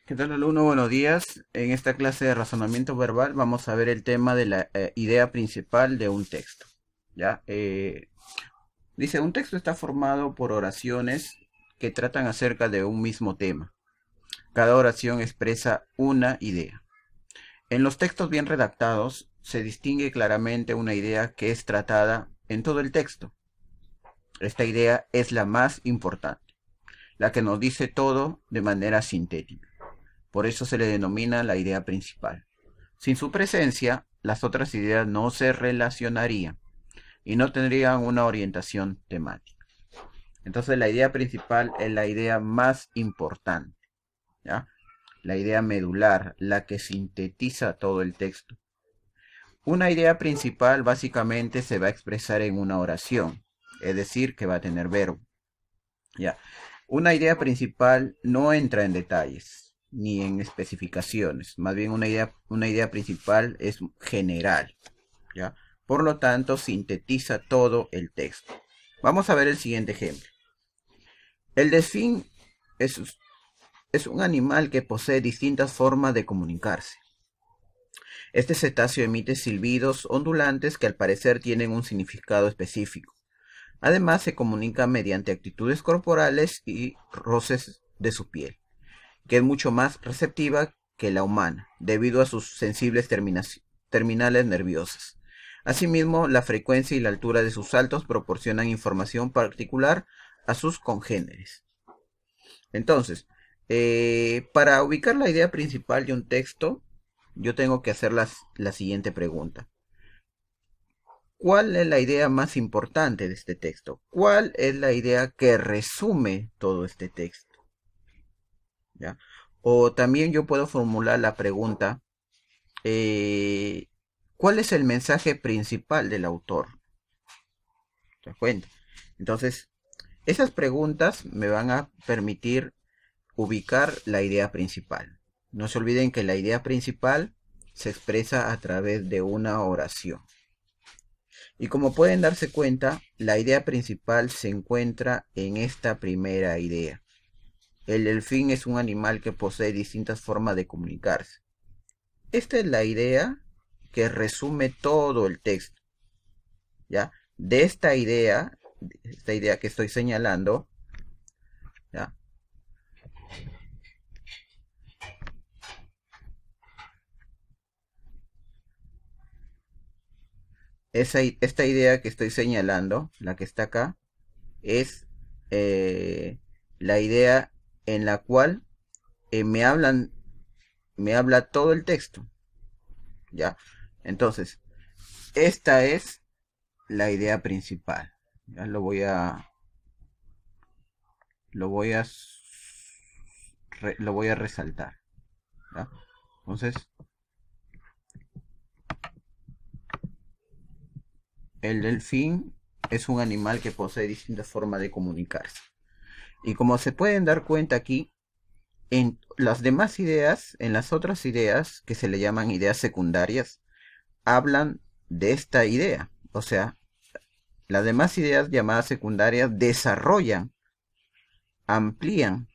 ¿Qué tal, alumno? Buenos días. En esta clase de razonamiento verbal vamos a ver el tema de la idea principal de un texto. ¿Ya? Dice, un texto está formado por oraciones que tratan acerca de un mismo tema. Cada oración expresa una idea. En los textos bien redactados se distingue claramente una idea que es tratada en todo el texto. Esta idea es la más importante, la que nos dice todo de manera sintética. Por eso se le denomina la idea principal. Sin su presencia, las otras ideas no se relacionarían y no tendrían una orientación temática. Entonces la idea principal es la idea más importante, ¿ya? La idea medular, la que sintetiza todo el texto. Una idea principal básicamente se va a expresar en una oración, es decir, que va a tener verbo, ¿ya? Una idea principal no entra en detalles ni en especificaciones, más bien una idea principal es general, ¿ya? Por lo tanto, sintetiza todo el texto. Vamos a ver el siguiente ejemplo. El delfín es, es un animal que posee distintas formas de comunicarse. Este cetáceo emite silbidos ondulantes que al parecer tienen un significado específico. Además, se comunica mediante actitudes corporales y roces de su piel, que es mucho más receptiva que la humana, debido a sus sensibles terminales nerviosas. Asimismo, la frecuencia y la altura de sus saltos proporcionan información particular a sus congéneres. Entonces, para ubicar la idea principal de un texto, yo tengo que hacer la siguiente pregunta. ¿Cuál es la idea más importante de este texto? ¿Cuál es la idea que resume todo este texto? ¿Ya? O también yo puedo formular la pregunta, eh, ¿cuál es el mensaje principal del autor? ¿Te das cuenta? Entonces, esas preguntas me van a permitir ubicar la idea principal. No se olviden que la idea principal se expresa a través de una oración. Y como pueden darse cuenta, la idea principal se encuentra en esta primera idea. El delfín es un animal que posee distintas formas de comunicarse. Esta es la idea que resume todo el texto, ¿ya? De esta idea que estoy señalando, ¿ya? Esta idea que estoy señalando, la que está acá, es la idea en la cual me habla todo el texto, ¿ya? Entonces, esta es la idea principal. Ya lo voy a, lo voy a resaltar, ¿ya? Entonces, el delfín es un animal que posee distintas formas de comunicarse. Y como se pueden dar cuenta aquí, en las demás ideas, en las otras ideas, que se le llaman ideas secundarias, hablan de esta idea. O sea, las demás ideas llamadas secundarias desarrollan, amplían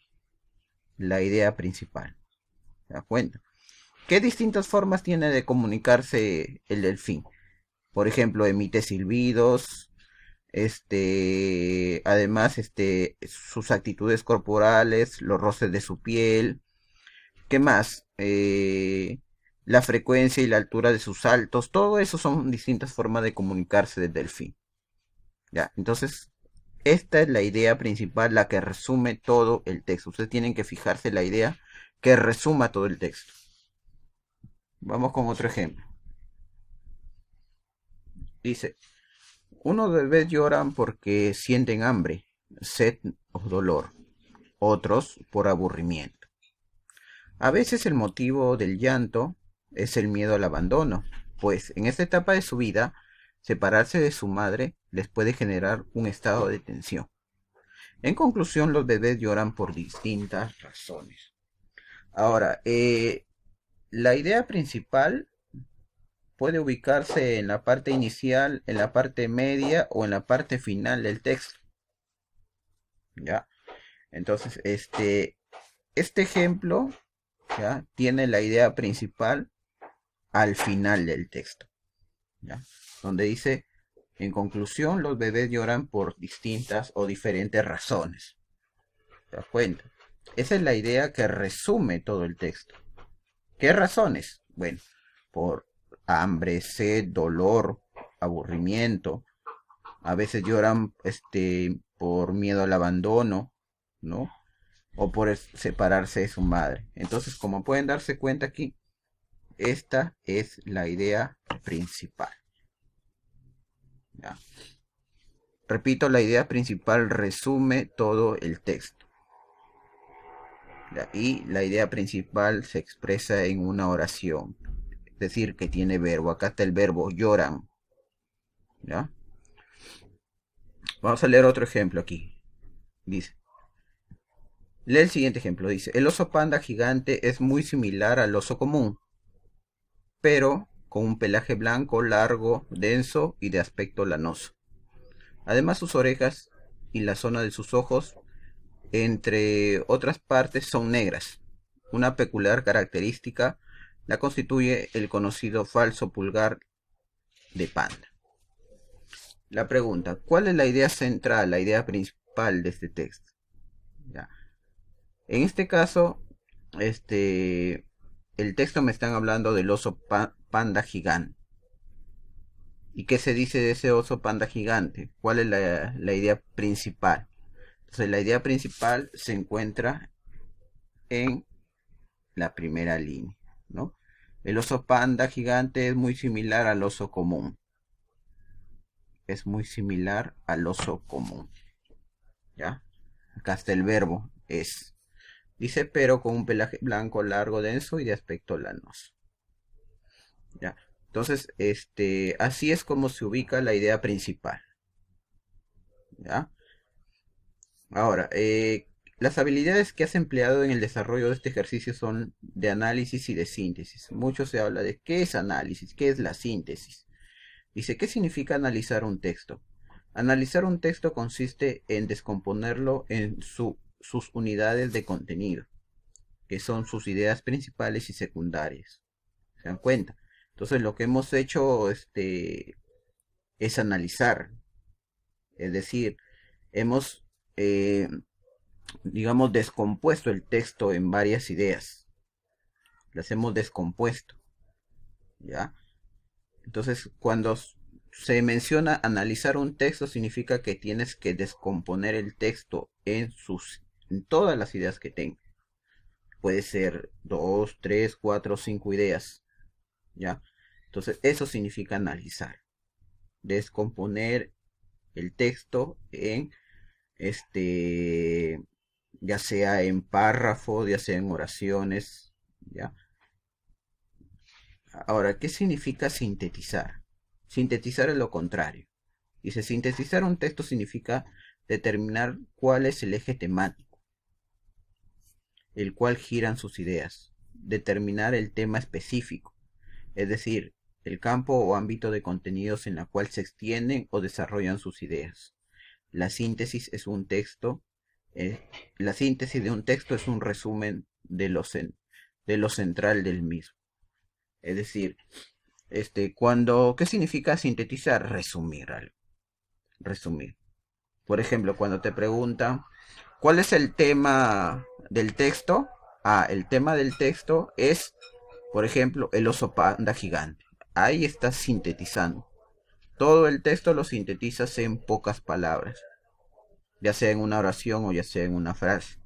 la idea principal. ¿Se da cuenta? ¿Qué distintas formas tiene de comunicarse el delfín? Por ejemplo, emite silbidos, además, sus actitudes corporales, los roces de su piel. ¿Qué más? La frecuencia y la altura de sus saltos, todo eso son distintas formas de comunicarse del delfín. Ya, entonces, esta es la idea principal, la que resume todo el texto. Ustedes tienen que fijarse la idea que resuma todo el texto. Vamos con otro ejemplo. Dice, unos bebés lloran porque sienten hambre, sed o dolor, otros por aburrimiento. A veces el motivo del llanto es el miedo al abandono, pues en esta etapa de su vida, separarse de su madre les puede generar un estado de tensión. En conclusión, los bebés lloran por distintas razones. Ahora, la idea principal puede ubicarse en la parte inicial, en la parte media o en la parte final del texto. ¿Ya? Entonces, este ejemplo ¿ya? Tiene la idea principal al final del texto, ¿ya? Donde dice, en conclusión, los bebés lloran por distintas o diferentes razones. ¿Te das cuenta? Esa es la idea que resume todo el texto. ¿Qué razones? Bueno, por hambre, sed, dolor, aburrimiento. A veces lloran por miedo al abandono, ¿no? O por separarse de su madre. Entonces, como pueden darse cuenta aquí, esta es la idea principal. ¿Ya? Repito, la idea principal resume todo el texto. ¿Ya? Y la idea principal se expresa en una oración. Es decir, que tiene verbo. Acá está el verbo lloran. ¿Ya? Vamos a leer otro ejemplo aquí. Dice, lee el siguiente ejemplo. Dice, el oso panda gigante es muy similar al oso común, pero con un pelaje blanco, largo, denso y de aspecto lanoso. Además, sus orejas y la zona de sus ojos, entre otras partes, son negras. Una peculiar característica la constituye el conocido falso pulgar de panda. La pregunta, ¿cuál es la idea central, la idea principal de este texto? ¿Ya? En este caso, el texto me están hablando del oso panda gigante. ¿Y qué se dice de ese oso panda gigante? ¿Cuál es la idea principal? Entonces, la idea principal se encuentra en la primera línea, ¿no? El oso panda gigante es muy similar al oso común. Es muy similar al oso común. ¿Ya? Acá está el verbo es. Dice, pero con un pelaje blanco, largo, denso y de aspecto lanoso. ¿Ya? Entonces, así es como se ubica la idea principal. ¿Ya? Ahora, las habilidades que has empleado en el desarrollo de este ejercicio son de análisis y de síntesis. Mucho se habla de qué es análisis, qué es la síntesis. Dice, ¿qué significa analizar un texto? Analizar un texto consiste en descomponerlo en sus unidades de contenido, que son sus ideas principales y secundarias. ¿Se dan cuenta? Entonces lo que hemos hecho es analizar. Es decir, hemos, digamos, descompuesto el texto en varias ideas. Las hemos descompuesto. ¿Ya? Entonces, cuando se menciona analizar un texto, significa que tienes que descomponer el texto en todas las ideas que tenga. Puede ser 2, 3, 4, 5 ideas. ¿Ya? Entonces, eso significa analizar. Descomponer el texto en ya sea en párrafos, ya sea en oraciones, ¿ya? Ahora, ¿qué significa sintetizar? Sintetizar es lo contrario. Dice, sintetizar un texto significa determinar cuál es el eje temático, el cual giran sus ideas, determinar el tema específico, es decir, el campo o ámbito de contenidos en la cual se extienden o desarrollan sus ideas. La síntesis es un texto, la síntesis de un texto es un resumen de lo central del mismo. Es decir, ¿qué significa sintetizar? Resumir algo. Resumir. Por ejemplo, cuando te preguntan, ¿cuál es el tema del texto? Ah, el tema del texto es, por ejemplo, el oso panda gigante. Ahí estás sintetizando. Todo el texto lo sintetizas en pocas palabras, ya sea en una oración o ya sea en una frase.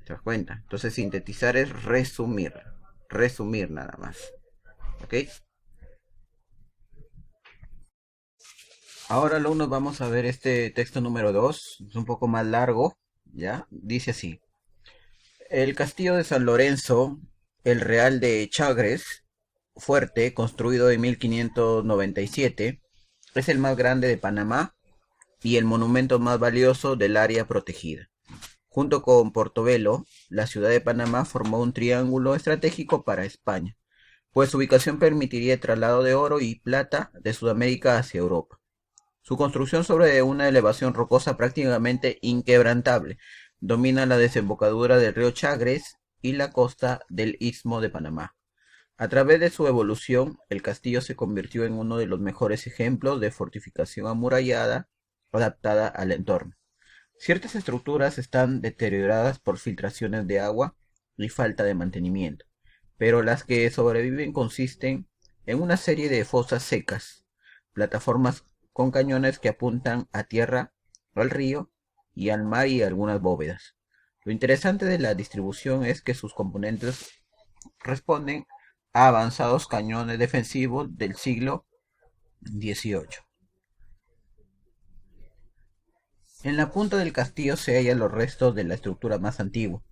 ¿Te das cuenta? Entonces sintetizar es resumir. Resumir nada más. ¿Ok? Ahora, alumnos, vamos a ver este texto número 2. Es un poco más largo. ¿Ya? Dice así. El castillo de San Lorenzo, el Real de Chagres, fuerte, construido en 1597, es el más grande de Panamá y el monumento más valioso del área protegida. Junto con Portobelo, la ciudad de Panamá formó un triángulo estratégico para España, pues su ubicación permitiría el traslado de oro y plata de Sudamérica hacia Europa. Su construcción sobre una elevación rocosa prácticamente inquebrantable domina la desembocadura del río Chagres y la costa del Istmo de Panamá. A través de su evolución, el castillo se convirtió en uno de los mejores ejemplos de fortificación amurallada adaptada al entorno. Ciertas estructuras están deterioradas por filtraciones de agua y falta de mantenimiento, pero las que sobreviven consisten en una serie de fosas secas, plataformas con cañones que apuntan a tierra, al río y al mar y algunas bóvedas. Lo interesante de la distribución es que sus componentes responden a avanzados cañones defensivos del siglo XVIII. En la punta del castillo se hallan los restos de la estructura más antigua,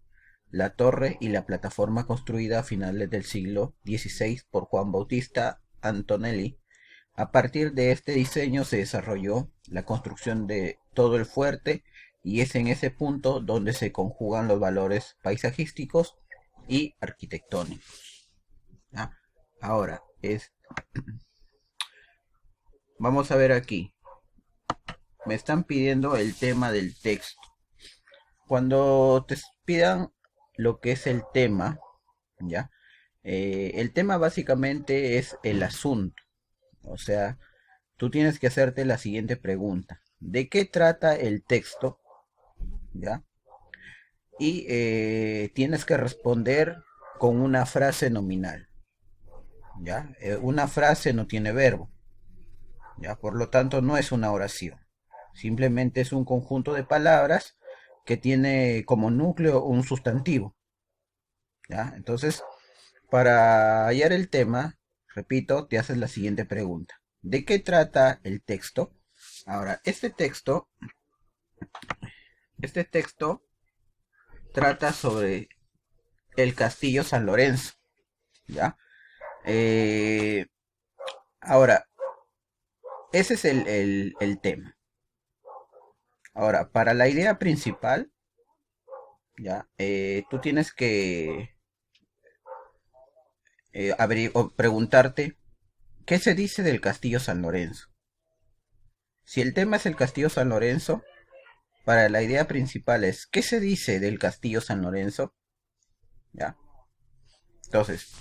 la torre y la plataforma construida a finales del siglo XVI por Juan Bautista Antonelli. A partir de este diseño se desarrolló la construcción de todo el fuerte y es en ese punto donde se conjugan los valores paisajísticos y arquitectónicos. Ah, ahora, vamos a ver aquí. Me están pidiendo el tema del texto. Cuando te pidan lo que es el tema, ¿ya? El tema básicamente es el asunto. O sea, tú tienes que hacerte la siguiente pregunta. ¿De qué trata el texto? ¿Ya? Y tienes que responder con una frase nominal. ¿Ya? Una frase no tiene verbo. ¿Ya? Por lo tanto, no es una oración. Simplemente es un conjunto de palabras que tiene como núcleo un sustantivo. ¿Ya? Entonces, para hallar el tema, repito, te haces la siguiente pregunta. ¿De qué trata el texto? Ahora, este texto trata sobre el Castillo San Lorenzo, ¿ya? Eh, ahora, ese es el tema. Ahora, para la idea principal, ¿ya? Tú tienes que o preguntarte, ¿qué se dice del Castillo San Lorenzo? Si el tema es el Castillo San Lorenzo, para la idea principal es, ¿qué se dice del Castillo San Lorenzo? ¿Ya? Entonces,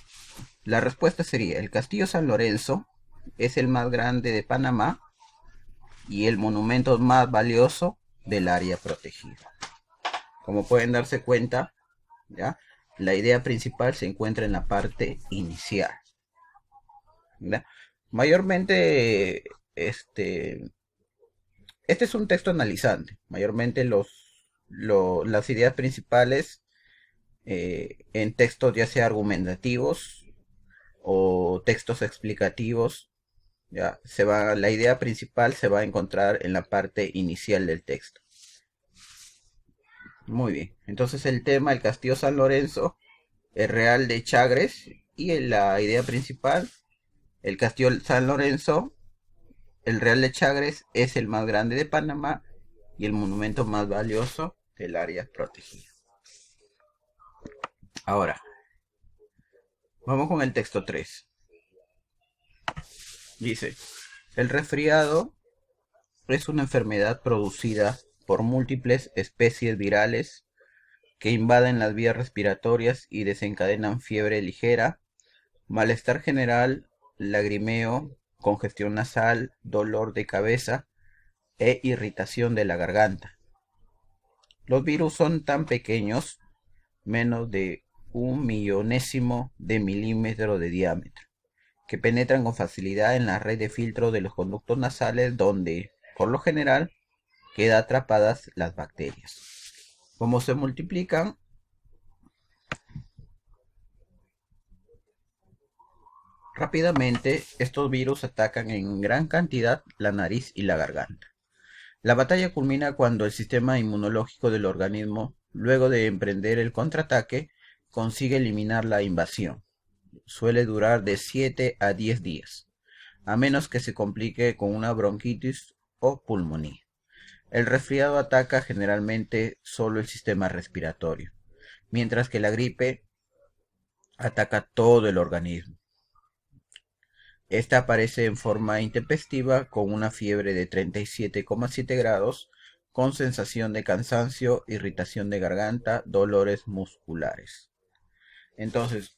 la respuesta sería, el Castillo San Lorenzo es el más grande de Panamá y el monumento más valioso del área protegida. Como pueden darse cuenta, ¿ya? La idea principal se encuentra en la parte inicial, ¿ya? Mayormente, este es un texto analizante. Mayormente las ideas principales en textos ya sea argumentativos o textos explicativos, ya la idea principal se va a encontrar en la parte inicial del texto. Muy bien. Entonces el tema, el Castillo San Lorenzo, el Real de Chagres y la idea principal, el Castillo San Lorenzo, el Real de Chagres es el más grande de Panamá y el monumento más valioso del área protegida. Ahora, vamos con el texto 3. Dice, el resfriado es una enfermedad producida por múltiples especies virales que invaden las vías respiratorias y desencadenan fiebre ligera, malestar general, lagrimeo, congestión nasal, dolor de cabeza e irritación de la garganta. Los virus son tan pequeños, menos de 1/1000 de milímetro de diámetro, que penetran con facilidad en la red de filtro de los conductos nasales donde, por lo general, quedan atrapadas las bacterias. Como se multiplican, rápidamente estos virus atacan en gran cantidad la nariz y la garganta. La batalla culmina cuando el sistema inmunológico del organismo, luego de emprender el contraataque, consigue eliminar la invasión. Suele durar de 7 a 10 días, a menos que se complique con una bronquitis o pulmonía. El resfriado ataca generalmente solo el sistema respiratorio, mientras que la gripe ataca todo el organismo. Esta aparece en forma intempestiva con una fiebre de 37,7 grados, con sensación de cansancio, irritación de garganta, dolores musculares. Entonces,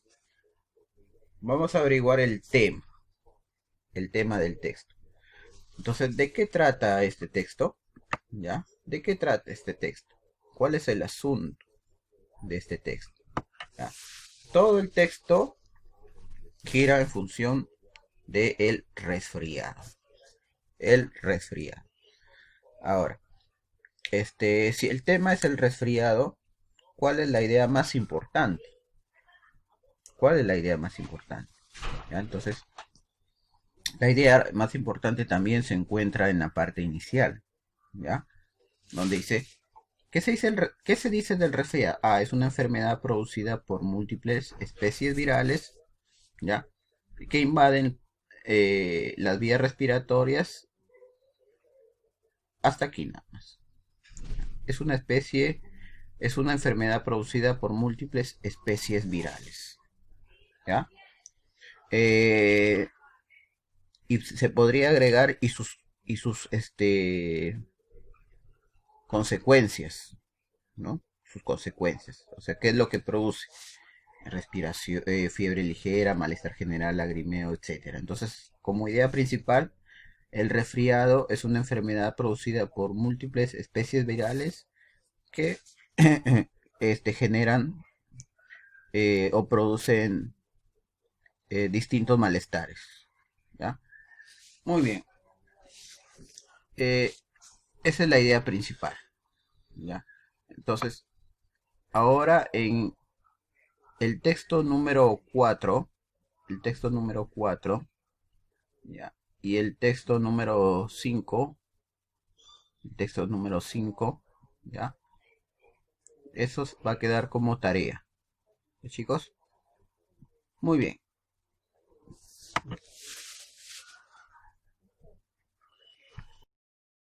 vamos a averiguar el tema del texto. Entonces, ¿de qué trata este texto? ¿Ya? ¿De qué trata este texto? ¿Cuál es el asunto de este texto? ¿Ya? Todo el texto gira en función del resfriado. El resfriado. Ahora, si el tema es el resfriado, ¿cuál es la idea más importante? ¿Cuál es la idea más importante? ¿Ya? Entonces, la idea más importante también se encuentra en la parte inicial, ¿ya? Donde dice, ¿qué se dice del resfriado? Ah, es una enfermedad producida por múltiples especies virales, ¿ya? Que invaden las vías respiratorias. Hasta aquí nada más. Es una especie, es una enfermedad producida por múltiples especies virales, ¿ya? Eh, y se podría agregar y sus consecuencias, ¿no? Sus consecuencias. O sea, ¿qué es lo que produce? Respiración, fiebre ligera, malestar general, lagrimeo, etcétera. Entonces, como idea principal, el resfriado es una enfermedad producida por múltiples especies virales que generan o producen distintos malestares. ¿Ya? Muy bien. Eh, Esa es la idea principal. ¿Ya? Entonces, ahora en el texto número 4, el texto número 4, ¿ya? Y el texto número 5, el texto número 5, ¿ya? Eso va a quedar como tarea. ¿Sí, chicos? Muy bien.